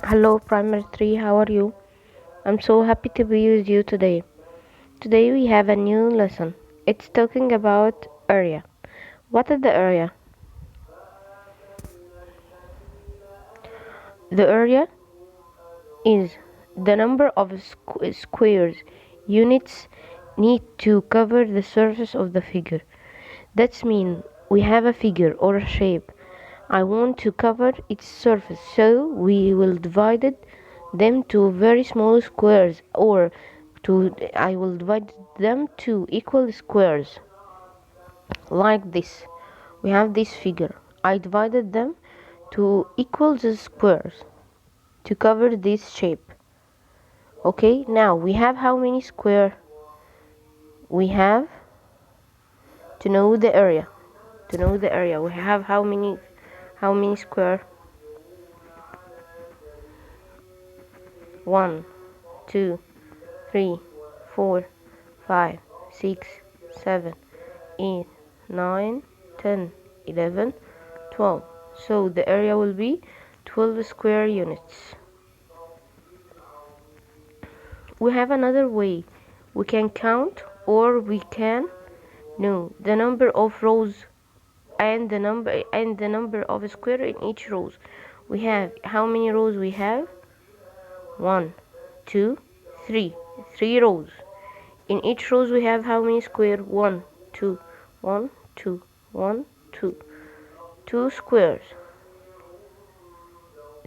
Hello, Primary 3, how are you? I'm so happy to be with you today. Today we have a new lesson. It's talking about area. What is the area? The area is the number of squares units need to cover the surface of the figure. That means we have a figure or a shape. I want to cover its surface, so we will divide them to very small squares, or I will divide them to equal squares like this. We have this figure. I divided them to equal the squares to cover this shape. Okay, now we have how many square? We have to know the area. To know the area, we have how many square? 1, 2, 3, 4, 5, 6, 7, 8, 9, 10, 11, 12. So the area will be 12 square units. We have another way. We can count, or we can know the number of rows and the number of square in each rows. We have how many rows we have? 1, 2, 3. 3 rows. In each rows we have how many square? 1, 2, 1, 2, 1, 2. 2 squares.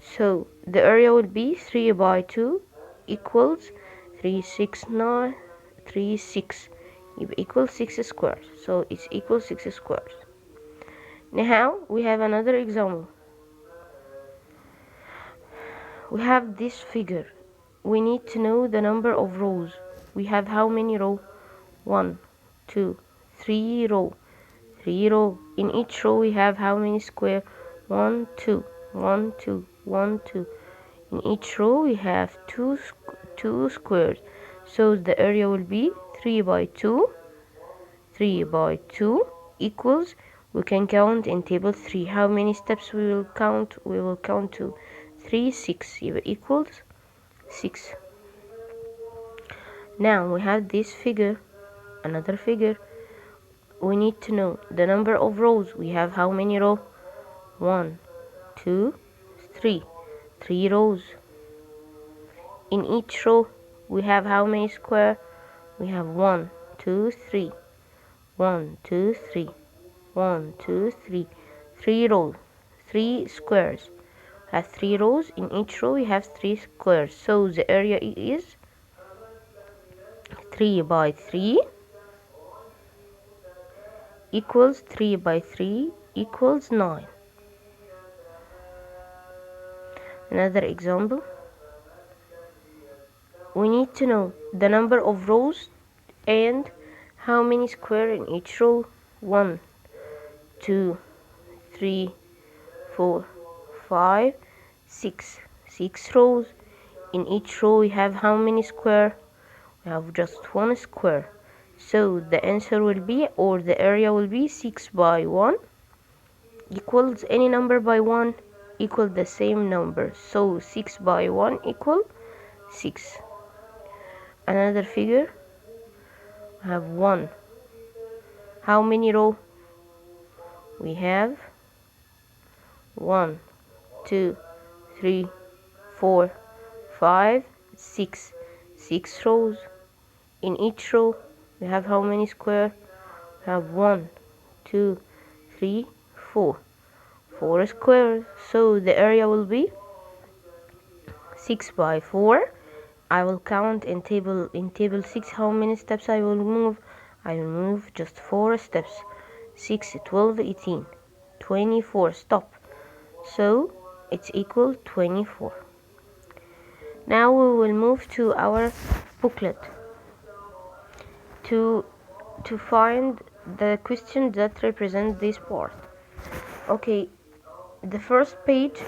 So the area will be 3 by 2 equals 3, 6, 9, 3, 6. It equals 6 squares. So it's equals 6 squares. Now we have another example. We have this figure. We need to know the number of rows. We have how many rows? 1, 2, 3 rows. 3 rows. In each row we have how many square? 1, 2, 1, 2, 1, 2. In each row we have two squares. So the area will be 3 by 2. 3 by 2 equals, we can count in table 3. How many steps we will count? We will count to 3, 6 equals 6. Now we have this figure, another figure. We need to know the number of rows. We have how many rows? 1, 2, 3. 3 rows. In each row we have how many square? We have 1, 2, 3. 1, 2, 3. 1, 2, 3. 3 rows. 3 squares. Have 3 rows. In each row we have 3 squares. So the area is 3 by 3 equals 3 by 3 equals 9. Another example. We need to know the number of rows and how many square in each row. 1, 2, 3, 4, 5, 6. 6 rows. In each row we have how many square? We have just 1 square. So the answer will be, or the area will be 6 by 1 equals any number by 1 equal the same number. So 6 by 1 equal 6. Another figure. We have 1. How many rows? We have 1, 2, 3, 4, 5, 6. 6 rows. In each row we have how many square? We have 1, 2, 3, 4. 4 squares. So the area will be 6 by 4. I will count in table 6 how many steps I will move. I will move just 4 steps. 6, 12, 18, 24. Stop. So it's equal 24. Now we will move to our booklet to find the questions that represent this part. Okay, the first page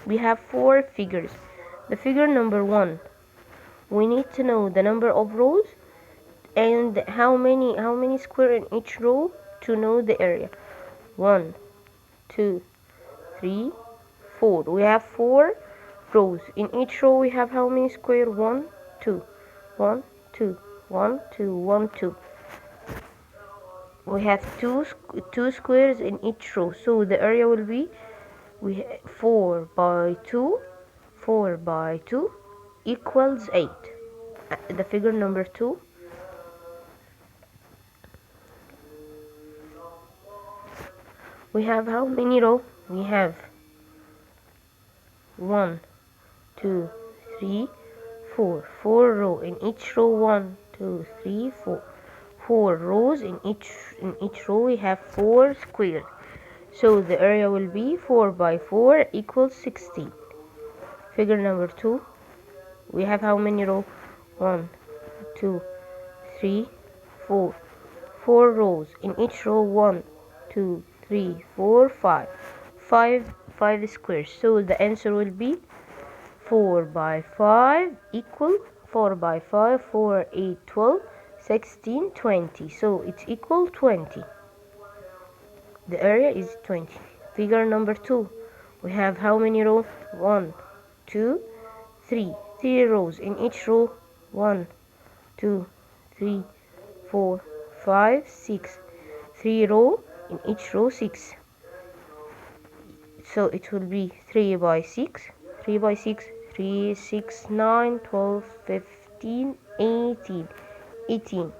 we have 4 figures. The figure number 1, we need to know the number of rows and how many square in each row to know the area. 1, 2, 3, 4. We have 4 rows. In each row we have how many square? 1, 2, 1, 2, 1, 2, 1, 2. We have two squares in each row, so the area will be 4 by 2, 4 by 2 equals 8. The figure number 2, we have how many rows? We have 1, 2, 3, 4. 4 rows in each row. 1, 2, 3, 4. 4 rows in each row. We have 4 squares. So the area will be 4 by 4 equals 16. Figure number 2. We have how many rows? 1, 2, 3, 4. 4 rows in each row. 1, 2, 3, 4, 5. 5 squares. So the answer will be 4 by 5 equal 4 by 5, 4, 8, 12, 16, 20. So it's equal 20. The area is 20. Figure number 2. We have how many rows? 1, 2, 3. 3 rows in each row. 1, 2, 3, 4, 5, 6. 3 rows in each row. 6. So it will be 3 by 6. 3 by 6. 3, 6, 9, 12, 15, 18. 18.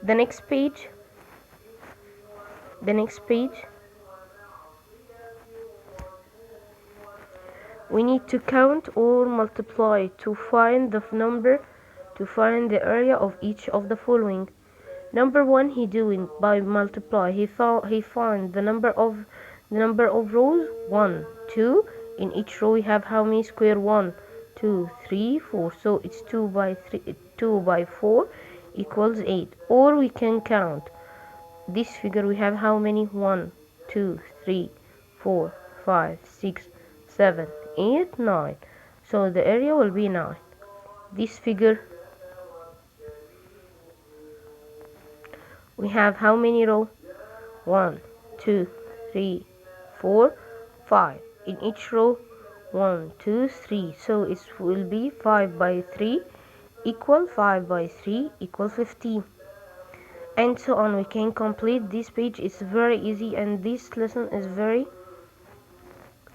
The next page. We need to count or multiply to find the area of each of the following. Number 1, he doing by multiply. He found the number of rows. 1, 2. In each row we have how many square? 1, 2, 3, 4. So it's 2 by 4 equals 8. Or we can count this figure. We have how many? 1, 2, 3, 4, 5, 6, 7, 8, 9. So the area will be 9. This figure, we have how many rows? 1, 2, 3, 4, 5. In each row, 1, 2, 3. So it will be 5 by 3 equal 5 by 3 equal 15. And so on. We can complete this page. It's very easy, and this lesson is very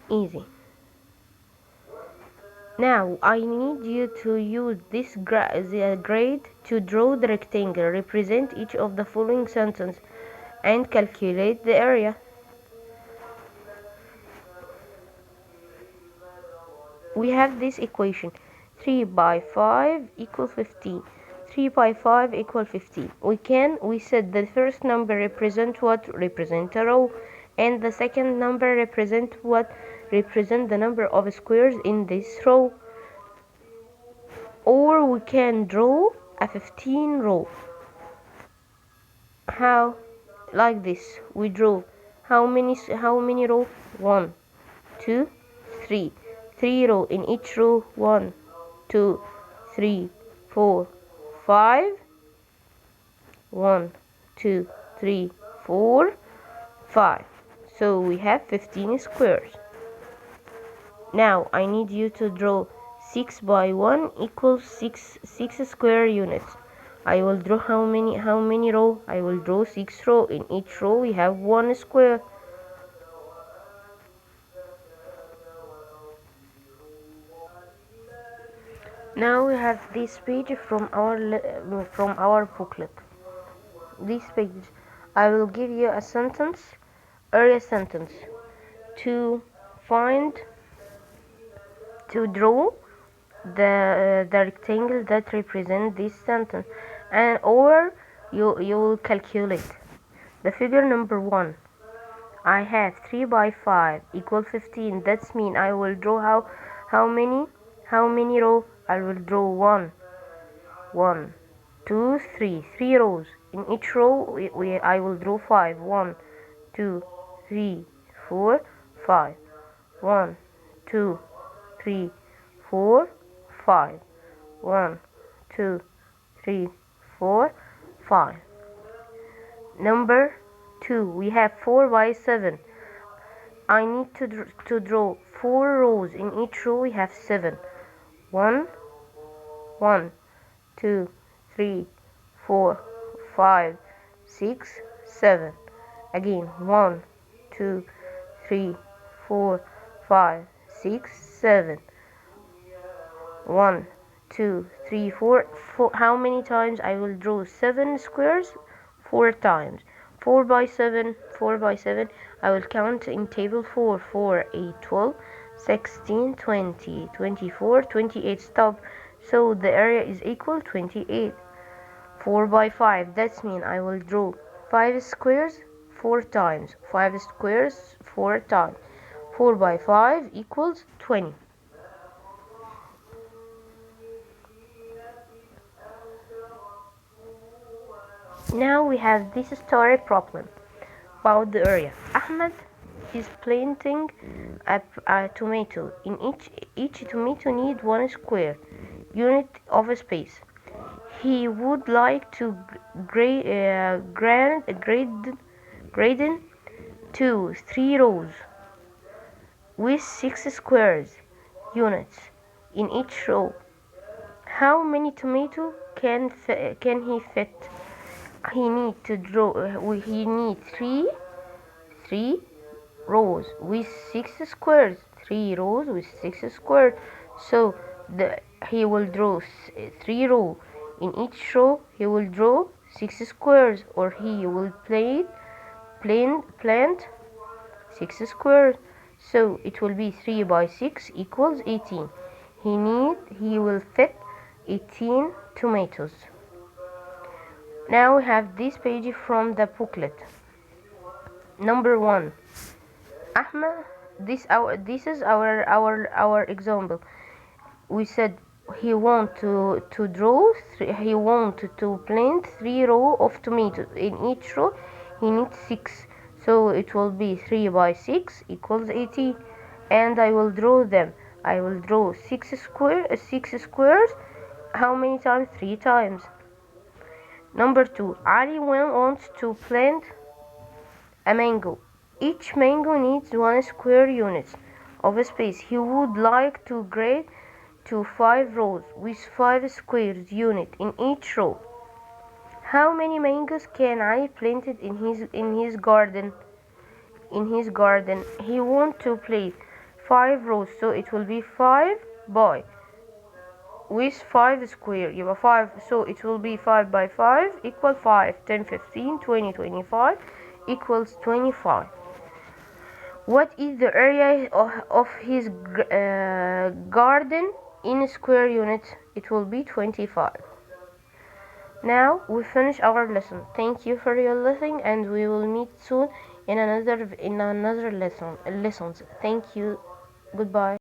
easy. Now I need you to use this grade to draw the rectangle, represent each of the following sentences, and calculate the area. We have this equation: 3 by 5 equals 15. 3 by 5 equals 15. We said the first number represent what? Represent a row, and the second number represent what? Represent the number of squares in this row. Or we can draw a 15 row. How? Like this. We draw how many rows? 1, 2, 3. 3 rows in each row. 1, 2, 3, 4, 5. 1, 2, 3, 4, 5. So we have 15 squares. Now I need you to draw 6 by 1 equals 6 square units. I will draw how many rows? I will draw 6 rows. In each row we have 1 square. Now we have this page from our booklet. This page, I will give you a sentence, area sentence, to draw the rectangle that represent this sentence, and or you will calculate. The figure number 1, I have 3 by 5 equal 15. That's mean I will draw how many rows? I will draw 1, 2, 3. 3 rows. In each row I will draw 5. 1, 2, 3, 4, 5. 1, 2, 3, 4, 5. 1, 2, 3, 4, 5. Number 2, we have 4 by 7. I need to draw 4 rows. In each row we have 7. 1, 1, 2, 3, 4, 5, 6, 7. Again, 1, 2, 3, 4, 5, 6, 7. 1, 2, 3, 4. How many times I will draw 7 squares? 4 times. 4 by 7, 4 by 7. I will count in table 4. 4, 8, 12, 16, 20, 24, 28. Stop. So the area is equal 28. 4 by 5. That means I will draw 5 squares 4 times. 5 squares 4 times. 4 by 5 equals 20. Now we have this story problem about the area. Ahmed is planting a tomato. In each tomato need 1 square unit of space. He would like to grade 2, 3 rows with 6 squares units in each row. How many tomatoes can he fit? He need to draw. He need three rows with 6 squares. 3 rows with 6 squares. So he will draw 3 rows. In each row he will draw 6 squares, or he will plant 6 squares. So it will be 3 by 6 equals 18. He will fit 18 tomatoes. Now we have this page from the booklet. Number 1. Ahmed, this is our example. We said he want to plant 3 rows of tomatoes. In each row he needs 6. So it will be 3 by 6 equals 80. And I will draw them. I will draw 6 squares. How many times? 3 times. Number 2. Ali wants to plant a mango. Each mango needs 1 square unit of space. He would like to grade to 5 rows with 5 square unit in each row. How many mangoes can I plant in his garden? In his garden, he wants to plant 5 rows, so it will be 5 by with 5 square. You have 5, so it will be 5 by 5 equal 5, 10, 15, 20, 25 equals 25. What is the area of his garden in square units? It will be 25. Now we finish our lesson. Thank you for your listening, and we will meet soon in another lessons. Thank you. Goodbye.